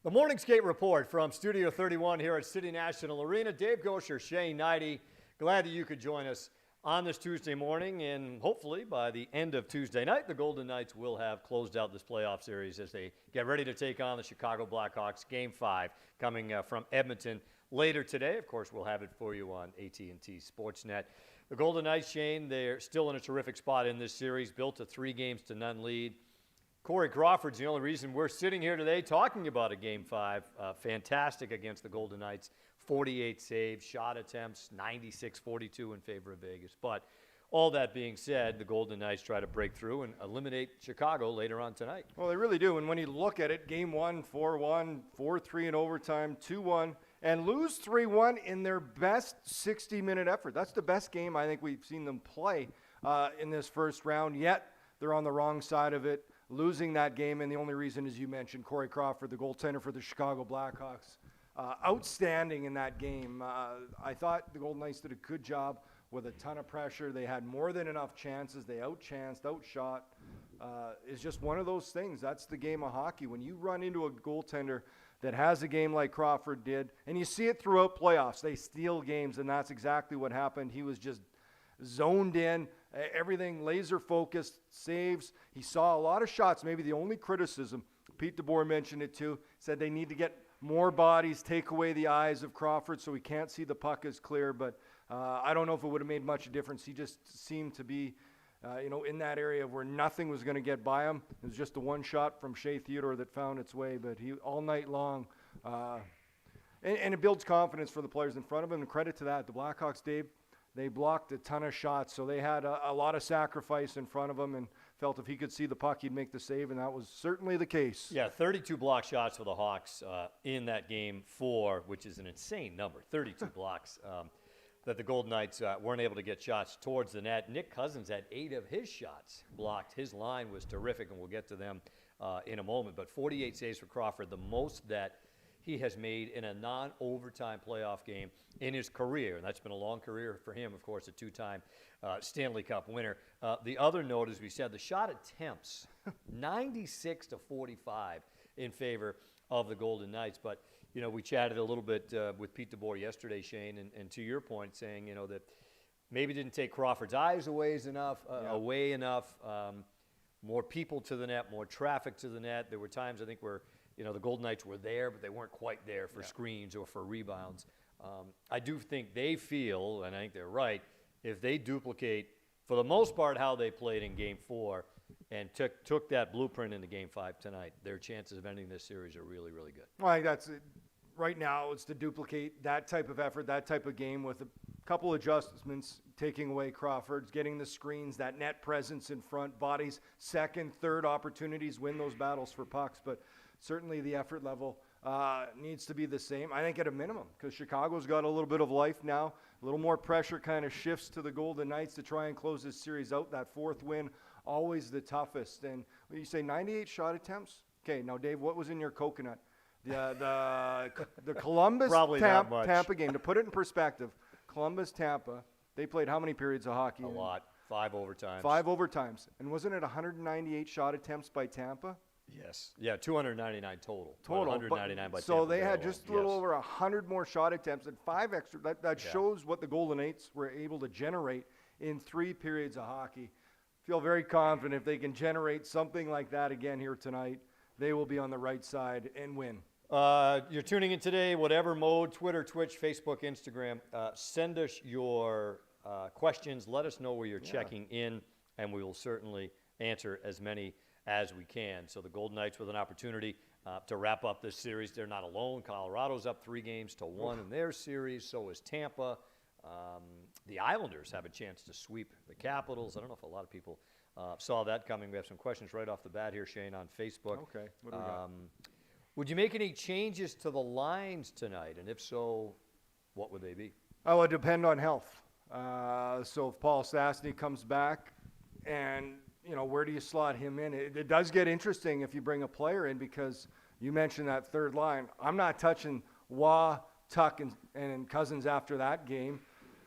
The Morning Skate Report from Studio 31 here at City National Arena. Dave Gosher, Shane Knighty, glad that you could join us on this Tuesday morning. And hopefully by the end of Tuesday night, the Golden Knights will have closed out this playoff series as they get ready to take on the Chicago Blackhawks. Game 5 coming from Edmonton later today. Of course, we'll have it for you on AT&T Sportsnet. The Golden Knights, Shane, they're still in a terrific spot in this series, built a 3-0 lead. Corey Crawford's the only reason we're sitting here today talking about a Game 5. Fantastic against the Golden Knights. 48 saves, shot attempts, 96-42 in favor of Vegas. But all that being said, the Golden Knights try to break through and eliminate Chicago later on tonight. Well, they really do. And when you look at it, Game 1, 4-1, 4-3 in overtime, 2-1, and lose 3-1 in their best 60-minute effort. That's the best game I think we've seen them play in this first round. Yet they're on the wrong side of it, losing that game. And the only reason, as you mentioned, Corey Crawford, the goaltender for the Chicago Blackhawks, outstanding in that game. I thought the Golden Knights did a good job with a ton of pressure. They had more than enough chances. They outchanced, outshot. It's just one of those things. That's the game of hockey. When you run into a goaltender that has a game like Crawford did, and you see it throughout playoffs, they steal games, and that's exactly what happened. He was just zoned in, everything laser focused, saves. He saw a lot of shots. Maybe the only criticism, Pete DeBoer mentioned it too, said they need to get more bodies, take away the eyes of Crawford so he can't see the puck as clear. But I don't know if it would have made much difference. He just seemed to be, in that area where nothing was going to get by him. It was just the one shot from Shea Theodore that found its way. But he all night long, and it builds confidence for the players in front of him. And credit to that, the Blackhawks, Dave, they blocked a ton of shots. So they had a lot of sacrifice in front of them and felt if he could see the puck, he'd make the save, and that was certainly the case. Yeah, 32 block shots for the Hawks in that Game 4, which is an insane number, 32 blocks, that the Golden Knights weren't able to get shots towards the net. Nick Cousins had 8 of his shots blocked. His line was terrific, and we'll get to them in a moment. But 48 saves for Crawford, the most that he has made in a non-overtime playoff game in his career. And that's been a long career for him, of course, a 2-time Stanley Cup winner. The other note, as we said, the shot attempts, 96-45 in favor of the Golden Knights. But, we chatted a little bit with Pete DeBoer yesterday, Shane, and to your point, saying, that maybe didn't take Crawford's eyes away enough, more people to the net, more traffic to the net. There were times, I think, where the Golden Knights were there, but they weren't quite there for screens or for rebounds. I do think they feel, and I think they're right, if they duplicate, for the most part, how they played in Game 4 and took that blueprint into Game 5 tonight, their chances of ending this series are really, really good. Well, I think that's it. Right now, it's to duplicate that type of effort, that type of game with a couple adjustments, taking away Crawford's, getting the screens, that net presence in front, bodies, second, third opportunities, win those battles for pucks. But certainly the effort level needs to be the same, I think, at a minimum, because Chicago's got a little bit of life now. A little more pressure kind of shifts to the Golden Knights to try and close this series out. That fourth win, always the toughest. And when you say 98 shot attempts, okay, now, Dave, what was in your coconut? The Columbus Tampa game, to put it in perspective, Columbus-Tampa, they played how many periods of hockey? A lot. 5 overtimes. 5 overtimes. And wasn't it 198 shot attempts by Tampa? Yes. Yeah, 299 total. 199 by Tampa. So they had just a little over 100 more shot attempts and 5 extra. That shows what the Golden Knights were able to generate in 3 periods of hockey. Feel very confident if they can generate something like that again here tonight, they will be on the right side and win. You're tuning in today, whatever mode, Twitter, Twitch, Facebook, Instagram. Send us your questions. Let us know where you're checking in, and we will certainly answer as many as we can. So the Golden Knights with an opportunity to wrap up this series. They're not alone. Colorado's up 3-1 in their series. So is Tampa. The Islanders have a chance to sweep the Capitals. I don't know if a lot of people saw that coming. We have some questions right off the bat here, Shane, on Facebook. Okay. What do we got? Would you make any changes to the lines tonight? And if so, what would they be? Oh, it would depend on health. So if Paul Stastny comes back and, where do you slot him in? It does get interesting if you bring a player in, because you mentioned that third line. I'm not touching Waugh, Tuck, and Cousins after that game.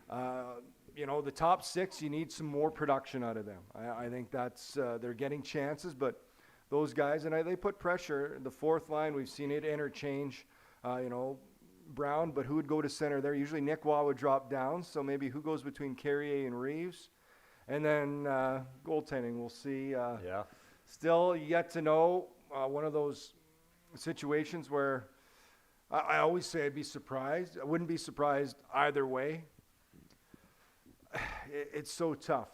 The top 6, you need some more production out of them. I think that's they're getting chances, but those guys, and they put pressure. The fourth line, we've seen it interchange, Brown, but who would go to center there? Usually Nick Waugh would drop down, so maybe who goes between Carrier and Reeves? And then goaltending, we'll see. Still yet to know. One of those situations where I always say I'd be surprised. I wouldn't be surprised either way. It's so tough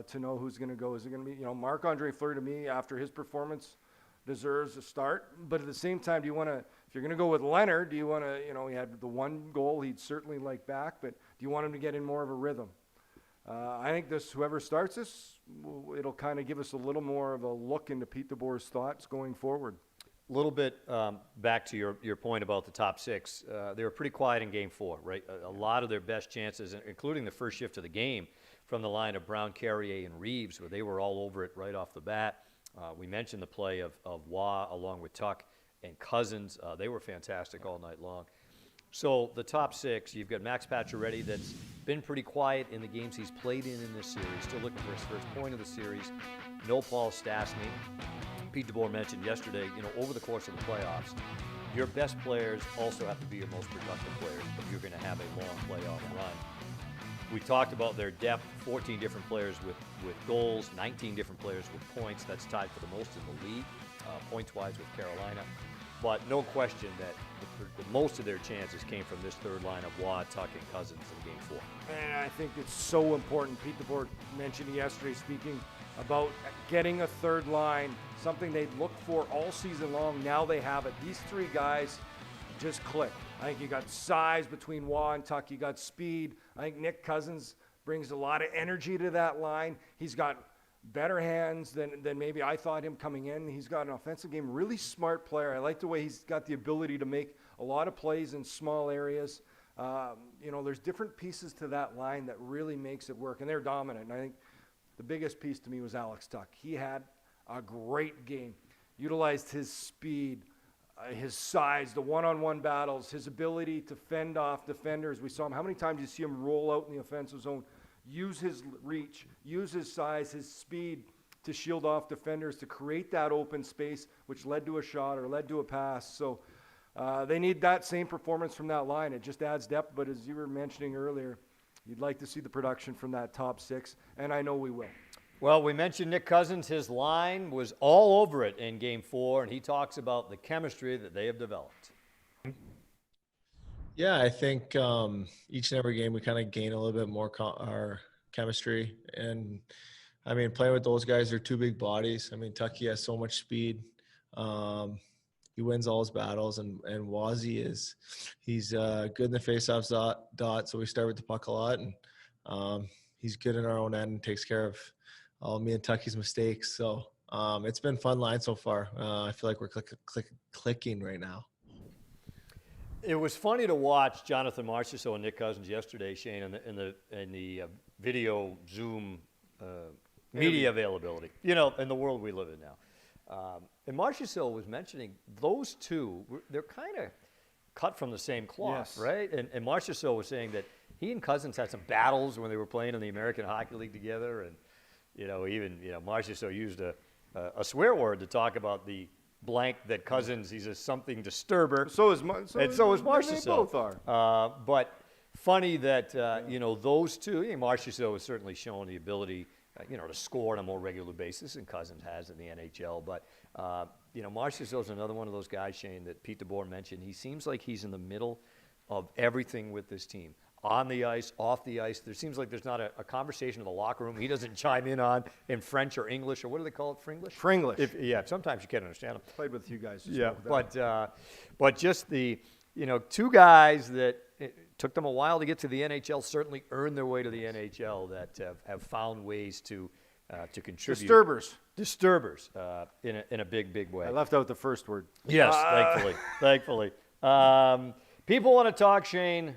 to know who's going to go. Is it going to be, Marc-Andre Fleury, to me, after his performance, deserves a start. But at the same time, do you want to, if you're going to go with Leonard, do you want to, he had the one goal he'd certainly like back, but do you want him to get in more of a rhythm? I think whoever starts this, it'll kind of give us a little more of a look into Pete DeBoer's thoughts going forward. A little bit back to your point about the top six. They were pretty quiet in Game 4, right? A lot of their best chances, including the first shift of the game, from the line of Brown, Carrier, and Reeves, where they were all over it right off the bat. We mentioned the play of Waugh along with Tuck and Cousins. They were fantastic all night long. So the top six, you've got Max Pacioretty that's been pretty quiet in the games he's played in this series, still looking for his first point of the series. No Paul Stastny. Pete DeBoer mentioned yesterday, over the course of the playoffs, your best players also have to be your most productive players if you're going to have a long playoff run. We talked about their depth, 14 different players with goals, 19 different players with points. That's tied for the most in the league, points-wise with Carolina. But no question that the most of their chances came from this third line of Waugh, Tuck, and Cousins in Game 4. And I think it's so important. Pete DeBoer mentioned yesterday, speaking about getting a third line, something they'd looked for all season long. Now they have it. These three guys just click. I think you got size between Waugh and Tuck. You got speed. I think Nick Cousins brings a lot of energy to that line. He's got better hands than maybe I thought him coming in. He's got an offensive game, really smart player. I like the way he's got the ability to make a lot of plays in small areas. There's different pieces to that line that really makes it work, and they're dominant. And I think the biggest piece to me was Alex Tuck. He had a great game, utilized his speed, his size, the one-on-one battles, his ability to fend off defenders. We saw him. How many times do you see him roll out in the offensive zone, use his reach, use his size, his speed to shield off defenders, to create that open space, which led to a shot or led to a pass. So they need that same performance from that line. It just adds depth, but as you were mentioning earlier, you'd like to see the production from that top six, and I know we will. Well, we mentioned Nick Cousins. His line was all over it in Game 4, and he talks about the chemistry that they have developed. Yeah, I think each and every game we kind of gain a little bit more our chemistry. And, playing with those guys, they're two big bodies. Tucky has so much speed. He wins all his battles, and Wazzy he's good in the faceoffs dot, so we start with the puck a lot, and he's good in our own end and takes care of all me and Tucky's mistakes. So it's been fun line so far. I feel like we're clicking right now. It was funny to watch Jonathan Marchessault and Nick Cousins yesterday, Shane, in the video Zoom media availability. In the world we live in now. And Marchessault was mentioning those two. They're kind of cut from the same cloth, yes. Right? And Marchessault was saying that he and Cousins had some battles when they were playing in the American Hockey League together, and Marchessault used a swear word to talk about the blank that Cousins, he's a something disturber. So is Marchessault. They both are. But funny that, those two, Marchessault has certainly shown the ability, to score on a more regular basis than Cousins has in the NHL. But, Marchessault is another one of those guys, Shane, that Pete DeBoer mentioned. He seems like he's in the middle of everything with this team. On the ice, off the ice. There seems like there's not a conversation in the locker room he doesn't chime in on in French or English, or what do they call it, Fringlish? Fringlish. Sometimes you can't understand them. Played with you guys. Yeah, but just the, two guys that it took them a while to get to the NHL, certainly earned their way to the NHL, that have found ways to contribute. Disturbers in a big way. I left out the first word. Yes, thankfully. People want to talk, Shane,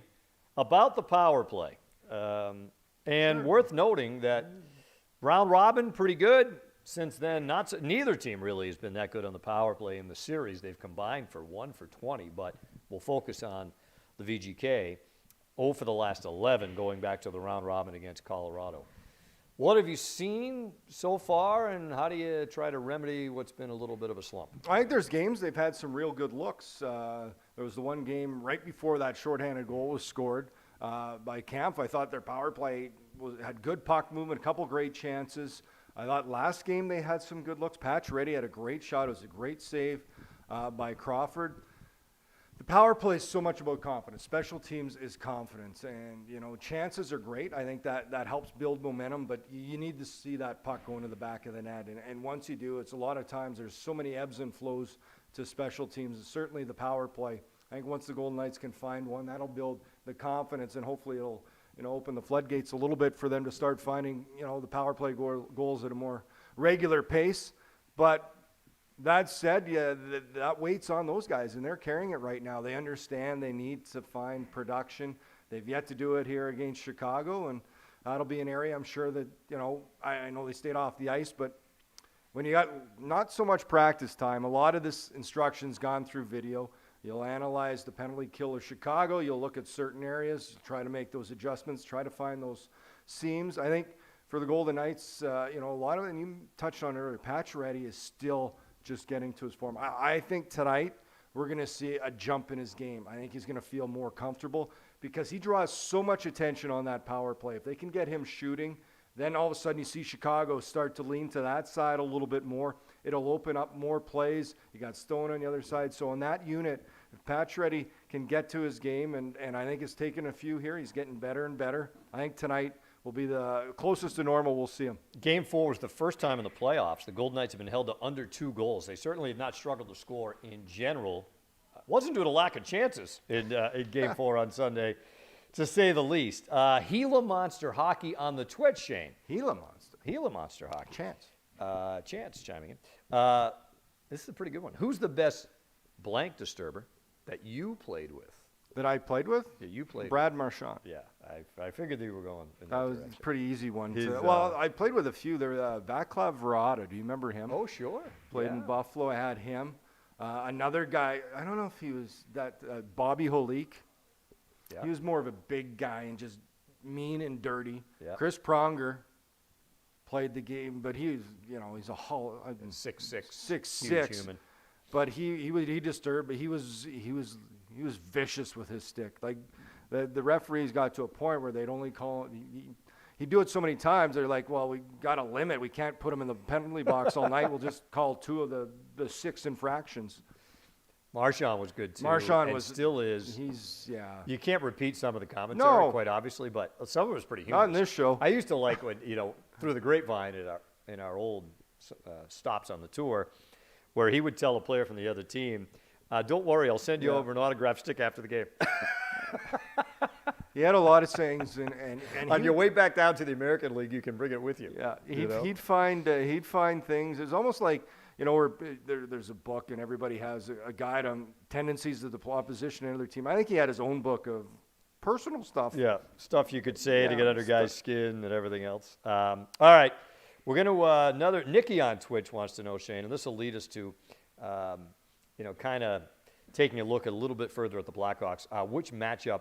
about the power play. And worth noting that round robin, pretty good. Since then, neither team really has been that good on the power play in the series. They've combined for 1 for 20, but we'll focus on the VGK. 0 for the last 11 going back to the round robin against Colorado. What have you seen so far, and how do you try to remedy what's been a little bit of a slump? I think there's games they've had some real good looks. There was the one game right before that shorthanded goal was scored by Kampf. I thought their power play had good puck movement, a couple great chances. I thought last game they had some good looks. Pacioretty had a great shot. It was a great save by Crawford. The power play is so much about confidence. Special teams is confidence, and chances are great. I think that helps build momentum, but you need to see that puck going to the back of the net. And once you do, it's a lot of times there's so many ebbs and flows to special teams. Certainly the power play. I think once the Golden Knights can find one, that'll build the confidence, and hopefully it'll open the floodgates a little bit for them to start finding the power play goals at a more regular pace. But that said, that weight's on those guys, and they're carrying it right now. They understand they need to find production. They've yet to do it here against Chicago, and that'll be an area I'm sure that, I know they stayed off the ice, but when you got not so much practice time, a lot of this instruction's gone through video. You'll analyze the penalty kill of Chicago. You'll look at certain areas, try to make those adjustments, try to find those seams. I think for the Golden Knights, a lot of it, and you touched on it earlier, Pacioretty is still just getting to his form. I think tonight we're going to see a jump in his game. I think he's going to feel more comfortable because he draws so much attention on that power play. If they can get him shooting, then all of a sudden you see Chicago start to lean to that side a little bit more. It'll open up more plays. You got Stone on the other side. So in that unit, if Pacioretty can get to his game, and I think it's taken a few here, he's getting better and better. I think tonight will be the closest to normal we'll see him. Game 4 was the first time in the playoffs the Golden Knights have been held to under 2 goals. They certainly have not struggled to score in general. Wasn't due to lack of chances in Game 4 on Sunday, to say the least. Gila Monster Hockey on the Twitch, Shane. Gila Monster. Gila Monster Hockey. Chance. Chance chiming in. This is a pretty good one. Who's the best blank disturber that you played with? That I played with? Yeah, you played Brad Marchand. Yeah, I figured you were going in that was direction. a pretty easy one. His, well, I played with a few. There, Vaclav Verada. Do you remember him? Oh, sure. Played in Buffalo. I had him. Another guy, I don't know if he was that, Bobby Holik. Yeah. He was more of a big guy and just mean and dirty. Yeah. Chris Pronger played the game, but he was, he's a hull. 6'6". 6'6". Huge human. But he disturbed, but he was vicious with his stick. Like the referees got to a point where they'd only call he'd do it so many times. They're like, well, we got a limit. We can't put him in the penalty box all night. We'll just call 2 of the 6 infractions. Marchand was good too. Marchand and still is. He's You can't repeat some of the commentary, No. quite obviously, but some of it was pretty humorous. not in this show. I used to like when through the grapevine in our old stops on the tour, where he would tell a player from the other team, "Don't worry, I'll send you over an autograph stick after the game." He had a lot of sayings, and On your way back down to the American League, you can bring it with you. yeah, you know? he'd find things. It's almost like where there's a book and everybody has a guide on tendencies of the opposition and other team. I think he had his own book of personal stuff. Yeah, stuff you could say to Yeah, get under guys' skin and everything else. All right, we're going to another Nikki on Twitch wants to know, Shane, and this will lead us to, kind of taking a look a little bit further at the Blackhawks. Which matchup,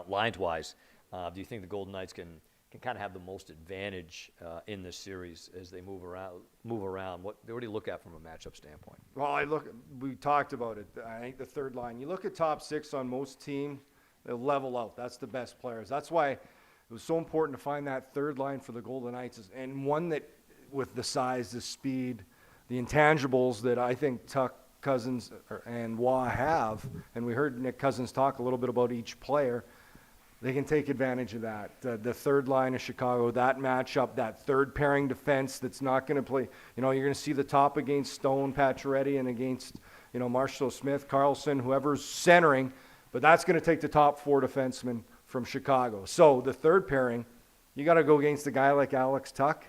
lines-wise, do you think the Golden Knights can kind of have the most advantage in this series as they move around? What do you look at from a matchup standpoint? Well, we talked about it. I think the third line. You look at top 6 on most teams, they level out. That's the best players. That's why it was so important to find that third line for the Golden Knights, and one that with the size, the speed, the intangibles that I think Tuck, Cousins, and Waugh have, and we heard Nick Cousins talk a little bit about each player. They can take advantage of that. The third line of Chicago, that matchup, that third pairing defense that's not going to play. You're going to see the top against Stone, Pacioretty, and against, Marshall Smith, Carlson, whoever's centering. But that's going to take the top 4 defensemen from Chicago. So the third pairing, you got to go against a guy like Alex Tuck.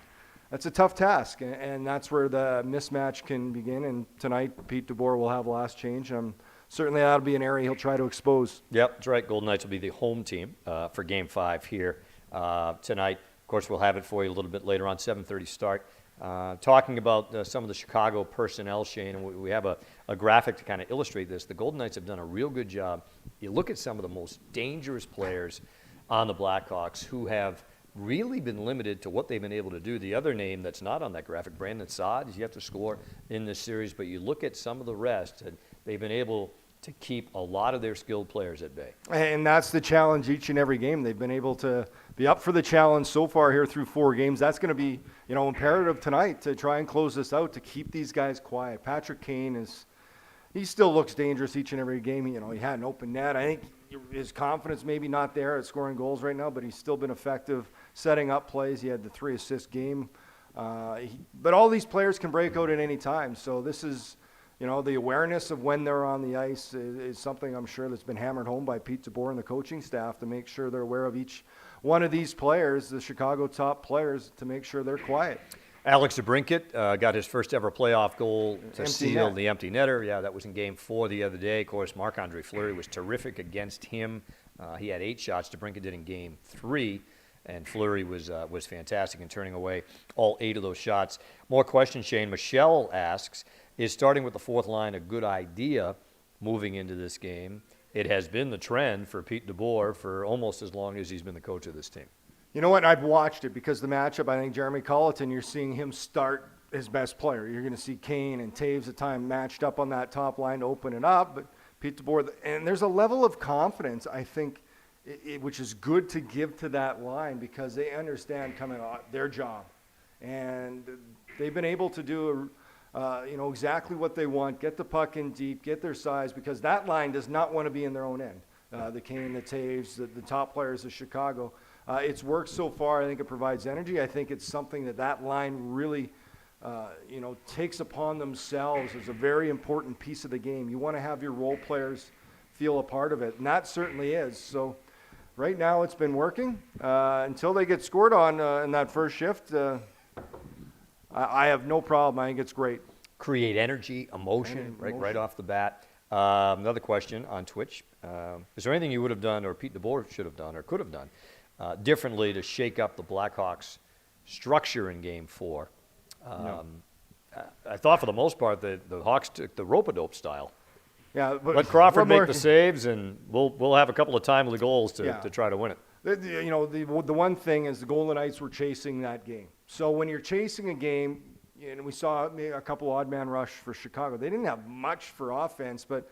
That's a tough task, and that's where the mismatch can begin. And tonight, Pete DeBoer will have last change. Certainly that'll be an area he'll try to expose. Yep, that's right. Golden Knights will be the home team for Game 5 here tonight. Of course, we'll have it for you a little bit later on, 7:30 start. Talking about some of the Chicago personnel, Shane, and we have a graphic to kind of illustrate this. The Golden Knights have done a real good job. You look at some of the most dangerous players on the Blackhawks who have really been limited to what they've been able to do. The other name that's not on that graphic, Brandon Saad, is yet to score in this series, but you look at some of the rest, and they've been able to keep a lot of their skilled players at bay. And that's the challenge each and every game. They've been able to be up for the challenge so far here through 4 games. That's going to be, imperative tonight to try and close this out, to keep these guys quiet. Patrick Kane he still looks dangerous each and every game. He had an open net. I think his confidence maybe not there at scoring goals right now, but he's still been effective setting up plays. He had the 3-assist game. But all these players can break out at any time. So this is, the awareness of when they're on the ice is something I'm sure that's been hammered home by Pete DeBoer and the coaching staff to make sure they're aware of each one of these players, the Chicago top players, to make sure they're quiet. Alex DeBrincat got his first ever playoff goal to Empty seal net. the empty netter. Yeah, that was in Game 4 the other day. Of course, Marc-Andre Fleury was terrific against him. He had 8 shots. DeBrincat did in Game 3, and Fleury was fantastic in turning away all 8 of those shots. More questions, Shane. Michelle asks, is starting with the 4th line a good idea moving into this game? It has been the trend for Pete DeBoer for almost as long as he's been the coach of this team. You know what? I've watched it because the matchup, I think Jeremy Colleton, you're seeing him start his best player. You're going to see Kane and Taves at time matched up on that top line to open it up. But Pete DeBoer, and there's a level of confidence, I think, which is good to give to that line because they understand coming on their job. And they've been able to do exactly what they want, get the puck in deep, get their size, because that line does not want to be in their own end. The Kane, the Taves, the top players of Chicago. It's worked so far. I think it provides energy. I think it's something that line really, takes upon themselves as a very important piece of the game. You want to have your role players feel a part of it, and that certainly is. So right now it's been working. Until they get scored on in that first shift, I have no problem. I think it's great. Create energy, emotion, right off the bat. Another question on Twitch. Is there anything you would have done, or Pete DeBoer should have done, or could have done differently to shake up the Blackhawks' structure in Game 4? No. I thought for the most part the Hawks took the rope-a-dope style. Yeah, but Let Crawford make the saves, and we'll have a couple of timely goals to try to win it. The one thing is the Golden Knights were chasing that game. So when you're chasing a game, and we saw a couple odd man rush for Chicago. They didn't have much for offense, but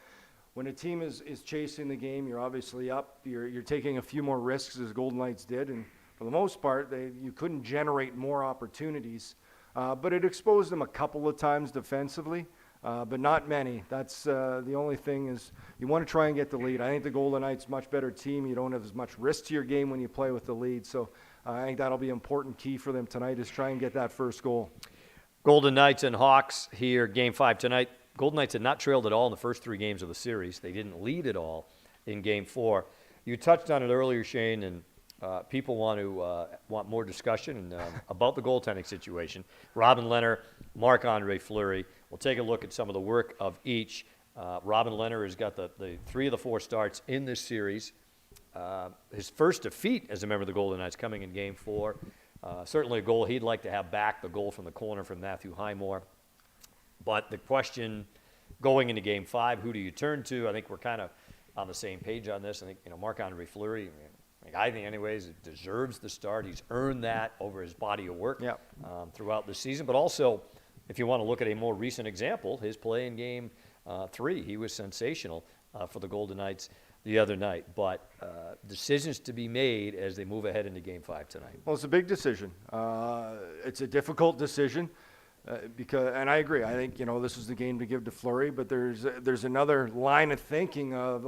when a team is chasing the game, you're obviously up. You're taking a few more risks, as Golden Knights did, and for the most part, you couldn't generate more opportunities. But it exposed them a couple of times defensively, but not many. That's the only thing is you want to try and get the lead. I think the Golden Knights much better team. You don't have as much risk to your game when you play with the lead. So I think that'll be an important key for them tonight is try and get that first goal. Golden Knights and Hawks here, Game 5 tonight. Golden Knights had not trailed at all in the first 3 games of the series. They didn't lead at all in Game 4. You touched on it earlier, Shane, and people want more discussion about the goaltending situation. Robin Lehner, Marc-Andre Fleury. We'll take a look at some of the work of each. Robin Lehner has got the 3 of the 4 starts in this series. His first defeat as a member of the Golden Knights coming in Game 4. Certainly a goal he'd like to have back, the goal from the corner from Matthew Highmore. But the question going into Game 5, who do you turn to? I think we're kind of on the same page on this. I think, Marc-Andre Fleury, I think anyways, deserves the start. He's earned that over his body of work throughout the season. But also, if you want to look at a more recent example, his play in Game 3, he was sensational for the Golden Knights the other night. But decisions to be made as they move ahead into Game 5 tonight. Well, it's a big decision. It's a difficult decision because, and I agree. I think this is the game to give to Fleury. But there's another line of thinking of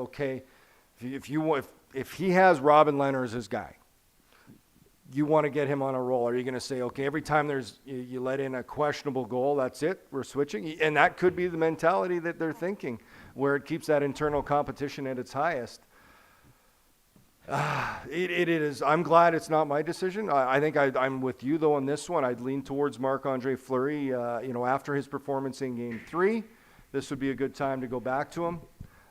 if he has Robin Lehner as his guy, you want to get him on a roll. Are you going to say, okay, every time you let in a questionable goal, that's it, we're switching? And that could be the mentality that they're thinking, where it keeps that internal competition at its highest. It is. I'm glad it's not my decision. I think I'm with you, though, on this one. I'd lean towards Marc-Andre Fleury. After his performance in Game 3, this would be a good time to go back to him.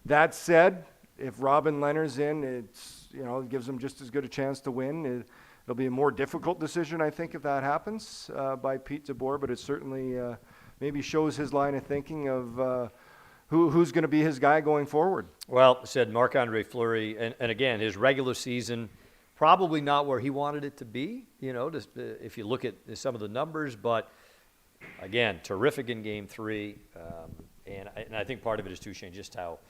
That said, if Robin Lehner's in, it gives him just as good a chance to win. It'll be a more difficult decision, I think, if that happens by Pete DeBoer, but it certainly maybe shows his line of thinking of who's going to be his guy going forward. Well, said Marc-Andre Fleury, and again, his regular season probably not where he wanted it to be, just if you look at some of the numbers. But, again, terrific in Game 3. And I think part of it is, too, Shane, just how,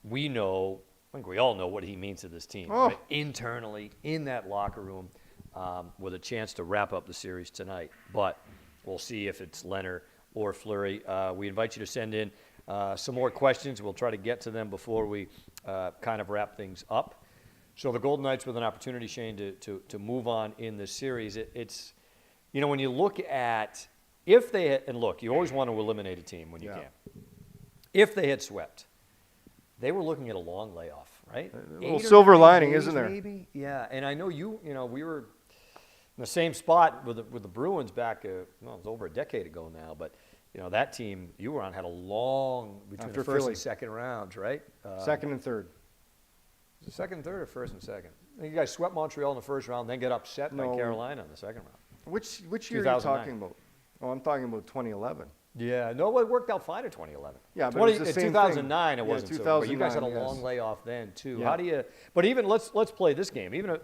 we know, I think we all know what he means to this team. Right? Internally, in that locker room, with a chance to wrap up the series tonight. But we'll see if it's Leonard or Fleury. We invite you to send in some more questions. We'll try to get to them before we kind of wrap things up. So the Golden Knights with an opportunity, Shane, to move on in this series. It's, when you look at if they had, and look, you always want to eliminate a team when you can. If they had swept, they were looking at a long layoff, right? A little silver lining, days, isn't there? Maybe? Yeah, and I know we were in the same spot with the Bruins back, it was over a decade ago now, but that team you were on had a long between After the first Philly. and second rounds, right? Second and third. Was it second and third or first and second? I think you guys swept Montreal in the first round, then get upset by Carolina in the second round. Which year are you 2009. talking about? Oh, I'm talking about 2011. Yeah, no, it worked out fine in 2011. Yeah, but it was the in same 2009 thing. it Yeah, wasn't so. But you guys had a 2009, long yes. layoff then too. Yeah. How do you? But even let's play this game. Even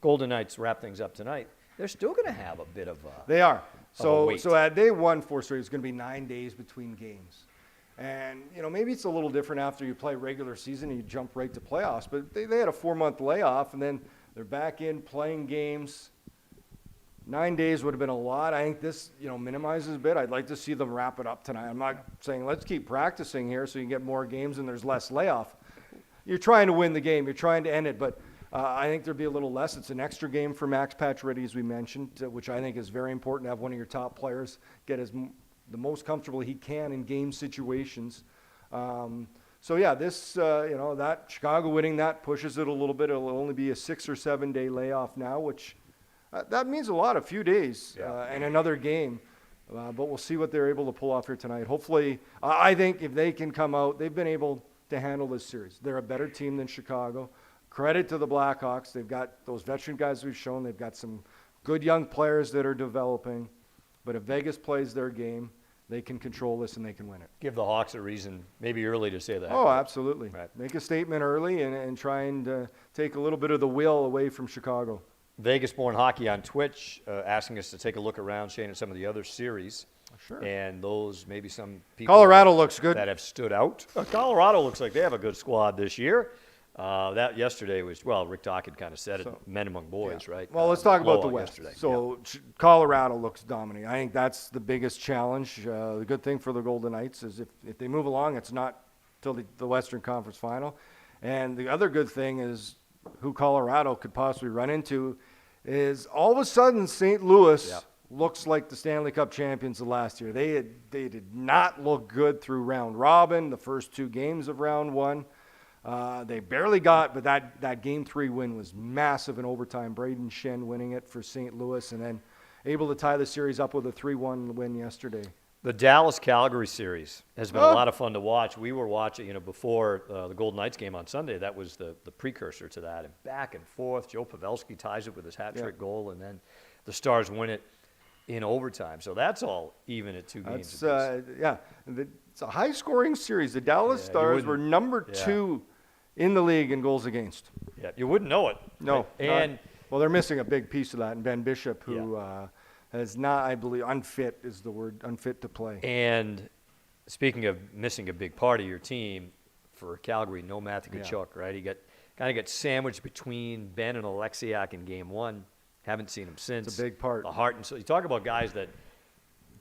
Golden Knights wrap things up tonight. They're still going to have a bit of a. They are. So wait. so at day 1, 4 straight, it's going to be 9 days between games. And, maybe it's a little different after you play regular season and you jump right to playoffs. But they had a 4-month layoff, and then they're back in playing games. 9 days would have been a lot. I think this, minimizes a bit. I'd like to see them wrap it up tonight. I'm not saying let's keep practicing here so you can get more games and there's less layoff. You're trying to win the game. You're trying to end it. But I think there'd be a little less. It's an extra game for Max Pacioretty, as we mentioned, which I think is very important to have one of your top players get the most comfortable he can in game situations. So, yeah, this, that Chicago winning that pushes it a little bit. It'll only be a 6 or 7 day layoff now, which that means a lot, a few days and another game. But we'll see what they're able to pull off here tonight. Hopefully, I think if they can come out, they've been able to handle this series. They're a better team than Chicago. Credit to the Blackhawks. They've got those veteran guys we've shown. They've got some good young players that are developing. But if Vegas plays their game, they can control this and they can win it. Give the Hawks a reason, maybe early, to say that. Oh, absolutely. Right. Make a statement early and try and take a little bit of the will away from Chicago. Vegas Born Hockey on Twitch asking us to take a look around, Shane, at some of the other series. Sure. And those, maybe some people Colorado looks good. that have stood out. Colorado looks like they have a good squad this year. That yesterday was, Rick Dockett kind of said it, men among boys, right? Well, let's talk about the blowout West. yesterday. So Colorado looks dominating. I think that's the biggest challenge. The good thing for the Golden Knights is if they move along, it's not till the Western Conference Final. And the other good thing is who Colorado could possibly run into is all of a sudden St. Louis looks like the Stanley Cup champions of last year. They did not look good through round robin, the first 2 games of round 1. They barely got, but that Game 3 win was massive in overtime. Braden Shen winning it for St. Louis and then able to tie the series up with a 3-1 win yesterday. The Dallas-Calgary series has been a lot of fun to watch. We were watching, before the Golden Knights game on Sunday. That was the precursor to that. And back and forth, Joe Pavelski ties it with his hat-trick goal, and then the Stars win it in overtime. So that's all even at 2 games. It's a high-scoring series. The Dallas Stars were number 2 in the league in goals against. Yeah, you wouldn't know it. No. Right? Well, they're missing a big piece of that, and Ben Bishop, who is not, I believe, unfit is the word, unfit to play. And speaking of missing a big part of your team, for Calgary, no Matthew Tkachuk, right? He kind of got sandwiched between Ben and Alexiak in Game 1. Haven't seen him since. It's a big part. The heart and soul. You talk about guys that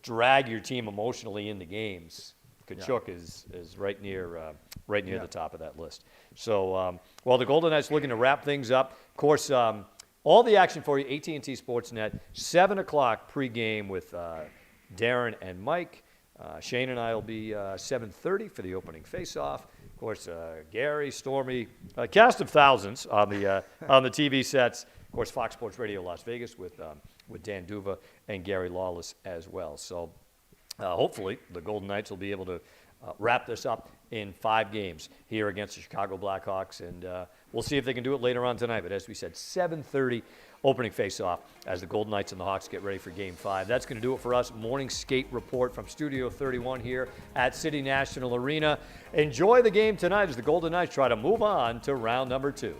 drag your team emotionally into games. Tkachuk is right near the top of that list. So, the Golden Knights looking to wrap things up. Of course, all the action for you, AT&T Sportsnet, 7 o'clock pregame with Darren and Mike. Shane and I will be 7:30 for the opening faceoff. Of course, Gary, Stormy, cast of thousands on the TV sets. Of course, Fox Sports Radio Las Vegas with Dan Duva and Gary Lawless as well. So hopefully the Golden Knights will be able to wrap this up in 5 games here against the Chicago Blackhawks, and we'll see if they can do it later on tonight. But as we said, 7:30 opening face-off as the Golden Knights and the Hawks get ready for Game 5. That's going to do it for us. Morning skate report from Studio 31 here at City National Arena. Enjoy the game tonight as the Golden Knights try to move on to round number 2.